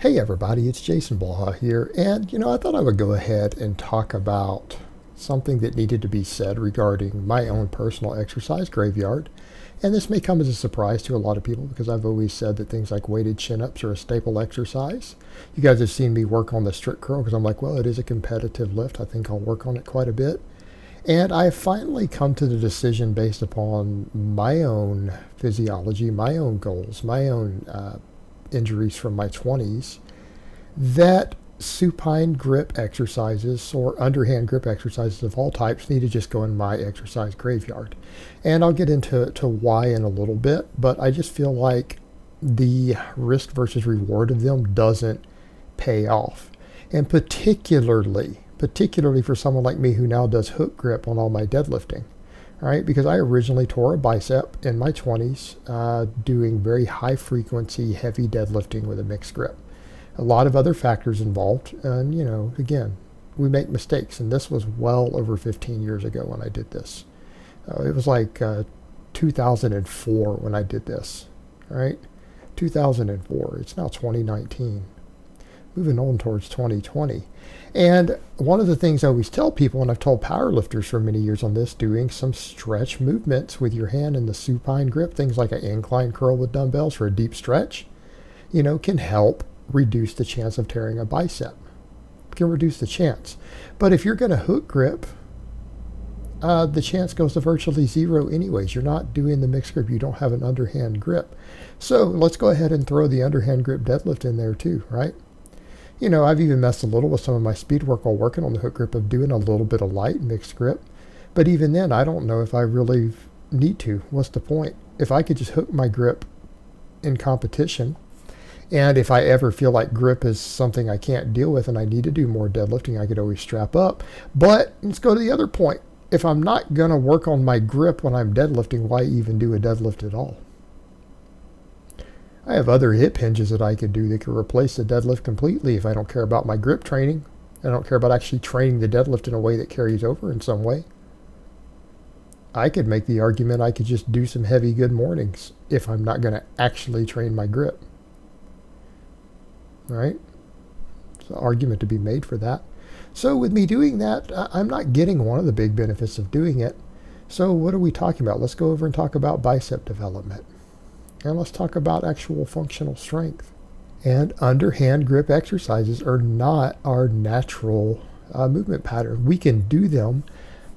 Hey everybody, it's Jason Blaha here, and I thought I would go ahead and talk about something that needed to be said regarding my own personal exercise graveyard. And this may come as a surprise to a lot of people because I've always said that things like weighted chin-ups are a staple exercise. You guys have seen me work on the strict curl because I'm like, well, it is a competitive lift. I think I'll work on it quite a bit. And I finally come to the decision based upon my own physiology, my own goals, my own injuries from my 20s, that supine grip exercises or underhand grip exercises of all types need to just go in my exercise graveyard. And I'll get into why in a little bit, but I just feel like the risk versus reward of them doesn't pay off. And particularly for someone like me who now does hook grip on all my deadlifting. All right, because I originally tore a bicep in my 20s doing very high frequency, heavy deadlifting with a mixed grip. A lot of other factors involved, and again, we make mistakes, and this was well over 15 years ago when I did this. It was like 2004 when I did this, right? 2004. It's now 2019. Moving on towards 2020. And one of the things I always tell people, and I've told powerlifters for many years on this, doing some stretch movements with your hand in the supine grip, things like an incline curl with dumbbells for a deep stretch, can help reduce the chance of tearing a bicep. Can reduce the chance. But if you're going to hook grip, the chance goes to virtually zero anyways. You're not doing the mixed grip. You don't have an underhand grip. So let's go ahead and throw the underhand grip deadlift in there too, right? I've even messed a little with some of my speed work while working on the hook grip of doing a little bit of light mixed grip. But even then, I don't know if I really need to. What's the point? If I could just hook my grip in competition, and if I ever feel like grip is something I can't deal with and I need to do more deadlifting, I could always strap up. But let's go to the other point. If I'm not going to work on my grip when I'm deadlifting, why even do a deadlift at all? I have other hip hinges that I could do that could replace the deadlift completely if I don't care about my grip training. I don't care about actually training the deadlift in a way that carries over in some way. I could make the argument I could just do some heavy good mornings if I'm not going to actually train my grip. Right? There's an argument to be made for that. So with me doing that, I'm not getting one of the big benefits of doing it. So what are we talking about? Let's go over and talk about bicep development. And let's talk about actual functional strength. And underhand grip exercises are not our natural movement pattern. We can do them,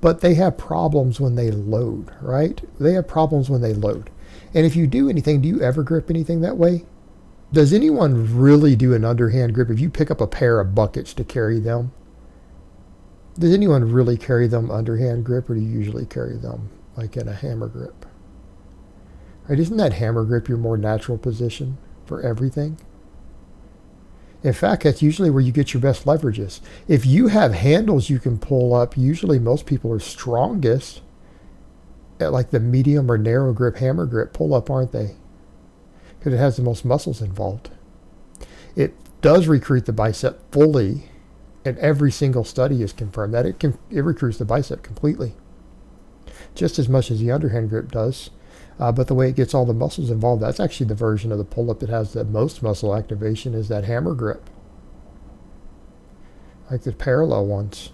but they have problems when they load, right? They have problems when they load. And if you do anything, do you ever grip anything that way? Does anyone really do an underhand grip if you pick up a pair of buckets to carry them? Does anyone really carry them underhand grip, or do you usually carry them like in a hammer grip? Right, isn't that hammer grip your more natural position for everything? In fact, that's usually where you get your best leverages. If you have handles you can pull up, usually most people are strongest at like the medium or narrow grip hammer grip pull up, aren't they? Because it has the most muscles involved. It does recruit the bicep fully, and every single study has confirmed that it recruits the bicep completely, just as much as the underhand grip does. But the way it gets all the muscles involved, that's actually the version of the pull-up that has the most muscle activation, is that hammer grip, like the parallel ones.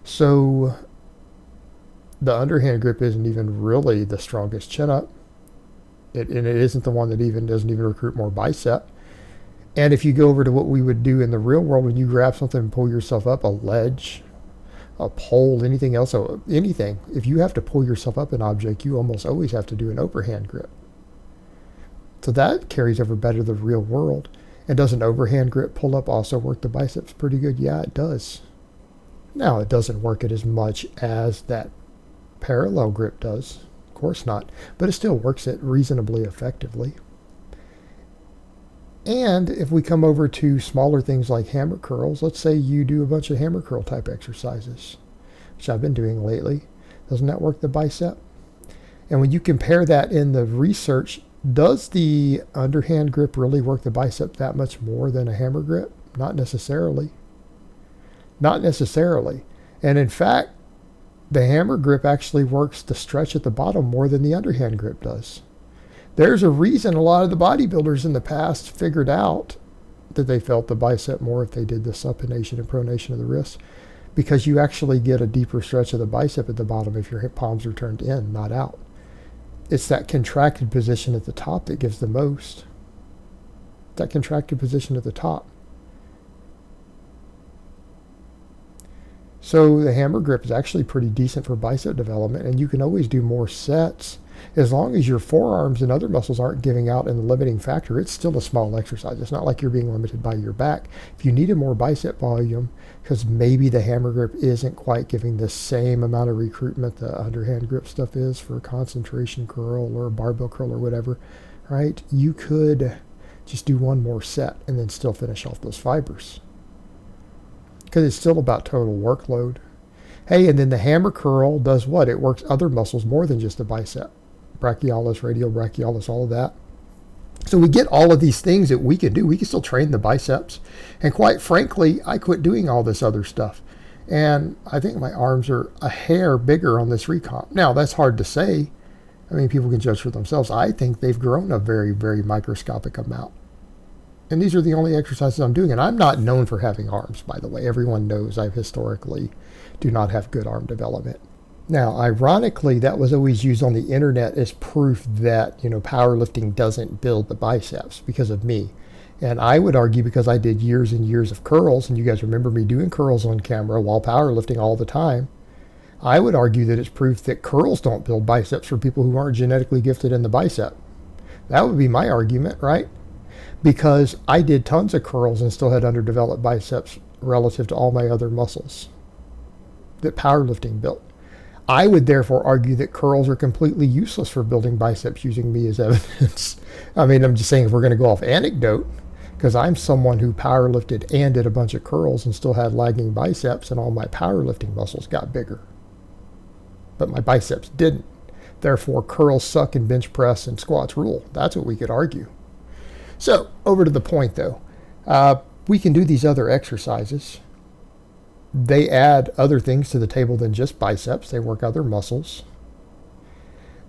So the underhand grip isn't even really the strongest chin-up. And it isn't the one that doesn't even recruit more bicep. And if you go over to what we would do in the real world, when you grab something and pull yourself up, a ledge, a pole, anything else, anything, if you have to pull yourself up an object, you almost always have to do an overhand grip. So that carries over better to the real world. And does an overhand grip pull up also work the biceps pretty good? Yeah, it does. Now, it doesn't work it as much as that parallel grip does. Of course not. But it still works it reasonably effectively. And if we come over to smaller things like hammer curls, let's say you do a bunch of hammer curl type exercises, which I've been doing lately. Doesn't that work the bicep? And when you compare that in the research, does the underhand grip really work the bicep that much more than a hammer grip? Not necessarily. Not necessarily. And in fact, the hammer grip actually works the stretch at the bottom more than the underhand grip does. There's a reason a lot of the bodybuilders in the past figured out that they felt the bicep more if they did the supination and pronation of the wrists, because you actually get a deeper stretch of the bicep at the bottom if your hip palms are turned in, not out. It's that contracted position at the top that gives the most. That contracted position at the top. So the hammer grip is actually pretty decent for bicep development, and you can always do more sets. As long as your forearms and other muscles aren't giving out in the limiting factor, it's still a small exercise. It's not like you're being limited by your back. If you needed more bicep volume, because maybe the hammer grip isn't quite giving the same amount of recruitment the underhand grip stuff is for a concentration curl or a barbell curl or whatever, right? You could just do one more set and then still finish off those fibers, because it's still about total workload. Hey, and then the hammer curl does what? It works other muscles more than just the bicep. Brachialis, radial brachialis, all of that. So we get all of these things that we can do. We can still train the biceps. And quite frankly, I quit doing all this other stuff. And I think my arms are a hair bigger on this recomp. Now, that's hard to say. I mean, people can judge for themselves. I think they've grown a very, very microscopic amount. And these are the only exercises I'm doing. And I'm not known for having arms, by the way. Everyone knows I historically do not have good arm development. Now, ironically, that was always used on the internet as proof that, powerlifting doesn't build the biceps because of me. And I would argue, because I did years and years of curls, and you guys remember me doing curls on camera while powerlifting all the time, I would argue that it's proof that curls don't build biceps for people who aren't genetically gifted in the bicep. That would be my argument, right? Because I did tons of curls and still had underdeveloped biceps relative to all my other muscles that powerlifting built. I would therefore argue that curls are completely useless for building biceps using me as evidence. I mean, I'm just saying, if we're going to go off anecdote, because I'm someone who powerlifted and did a bunch of curls and still had lagging biceps, and all my powerlifting muscles got bigger, but my biceps didn't. Therefore, curls suck and bench press and squats rule. That's what we could argue. So, over to the point though. We can do these other exercises. They add other things to the table than just biceps. They work other muscles.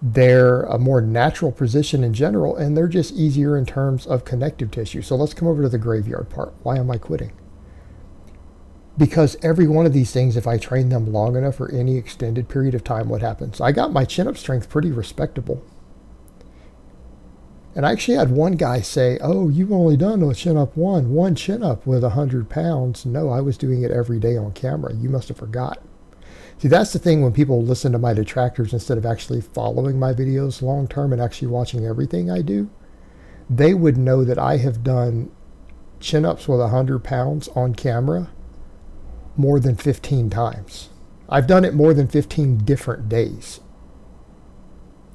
They're a more natural position in general, and they're just easier in terms of connective tissue. So let's come over to the graveyard part. Why am I quitting? Because every one of these things, if I train them long enough for any extended period of time, what happens? I got my chin-up strength pretty respectable. And I actually had one guy say, "Oh, you've only done a chin-up one chin-up with 100 pounds. No, I was doing it every day on camera. You must have forgot." See, that's the thing when people listen to my detractors instead of actually following my videos long-term and actually watching everything I do. They would know that I have done chin-ups with 100 pounds on camera more than 15 times. I've done it more than 15 different days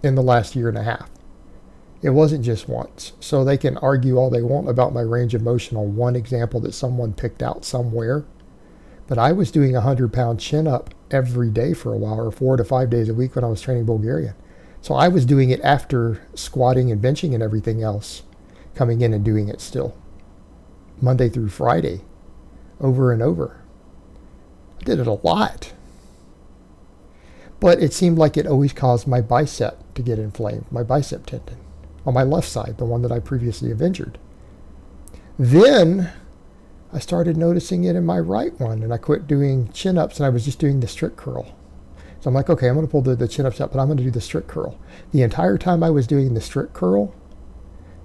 in the last year and a half. It wasn't just once. So they can argue all they want about my range of motion on one example that someone picked out somewhere. But I was doing a 100-pound chin-up every day for a while, or 4 to 5 days a week when I was training Bulgarian. So I was doing it after squatting and benching and everything else, coming in and doing it still. Monday through Friday, over and over. I did it a lot. But it seemed like it always caused my bicep to get inflamed, my bicep tendon, on my left side, the one that I previously have injured. Then I started noticing it in my right one, and I quit doing chin-ups, and I was just doing the strict curl. So I'm like, okay, I'm going to pull the chin-ups up, but I'm going to do the strict curl. The entire time I was doing the strict curl,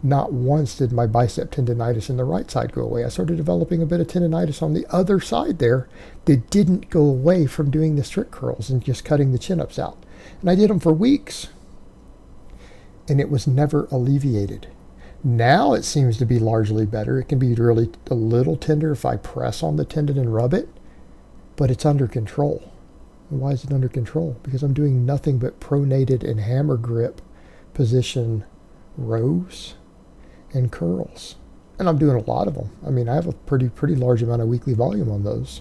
not once did my bicep tendonitis in the right side go away. I started developing a bit of tendonitis on the other side there that didn't go away from doing the strict curls and just cutting the chin-ups out. And I did them for weeks, and it was never alleviated. Now it seems to be largely better. It can be really a little tender if I press on the tendon and rub it, but it's under control. And why is it under control? Because I'm doing nothing but pronated and hammer grip position rows and curls. And I'm doing a lot of them. I mean, I have a pretty large amount of weekly volume on those.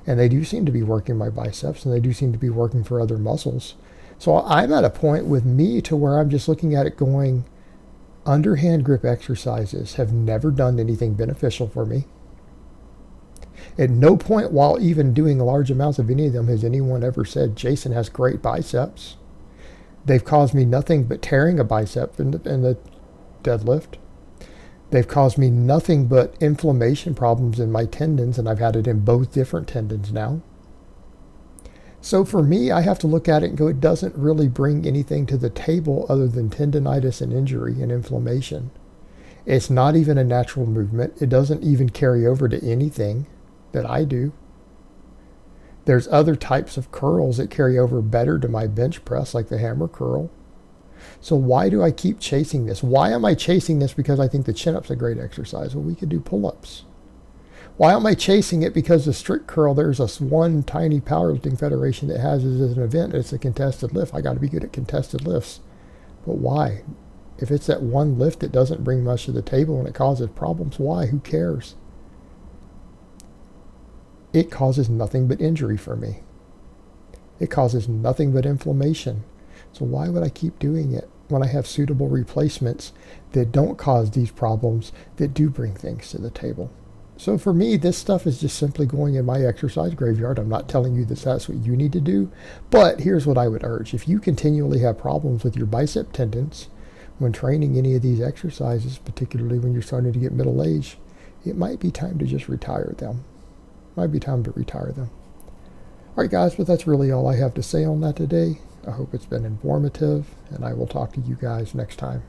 And they do seem to be working my biceps, and they do seem to be working for other muscles. So I'm at a point with me to where I'm just looking at it going, underhand grip exercises have never done anything beneficial for me. At no point while even doing large amounts of any of them has anyone ever said, "Jason has great biceps." They've caused me nothing but tearing a bicep in the deadlift. They've caused me nothing but inflammation problems in my tendons, and I've had it in both different tendons now. So for me, I have to look at it and go, it doesn't really bring anything to the table other than tendonitis and injury and inflammation. It's not even a natural movement. It doesn't even carry over to anything that I do. There's other types of curls that carry over better to my bench press, like the hammer curl. So why do I keep chasing this? Why am I chasing this because I think the chin-up's a great exercise? Well, we could do pull-ups. Why am I chasing it? Because the strict curl, there's one tiny powerlifting federation that has it as an event. It's a contested lift. I got to be good at contested lifts. But why? If it's that one lift that doesn't bring much to the table and it causes problems, why? Who cares? It causes nothing but injury for me. It causes nothing but inflammation. So why would I keep doing it when I have suitable replacements that don't cause these problems, that do bring things to the table? So for me, this stuff is just simply going in my exercise graveyard. I'm not telling you that that's what you need to do, but here's what I would urge. If you continually have problems with your bicep tendons when training any of these exercises, particularly when you're starting to get middle age, it might be time to just retire them. Might be time to retire them. All right, guys, but that's really all I have to say on that today. I hope it's been informative, and I will talk to you guys next time.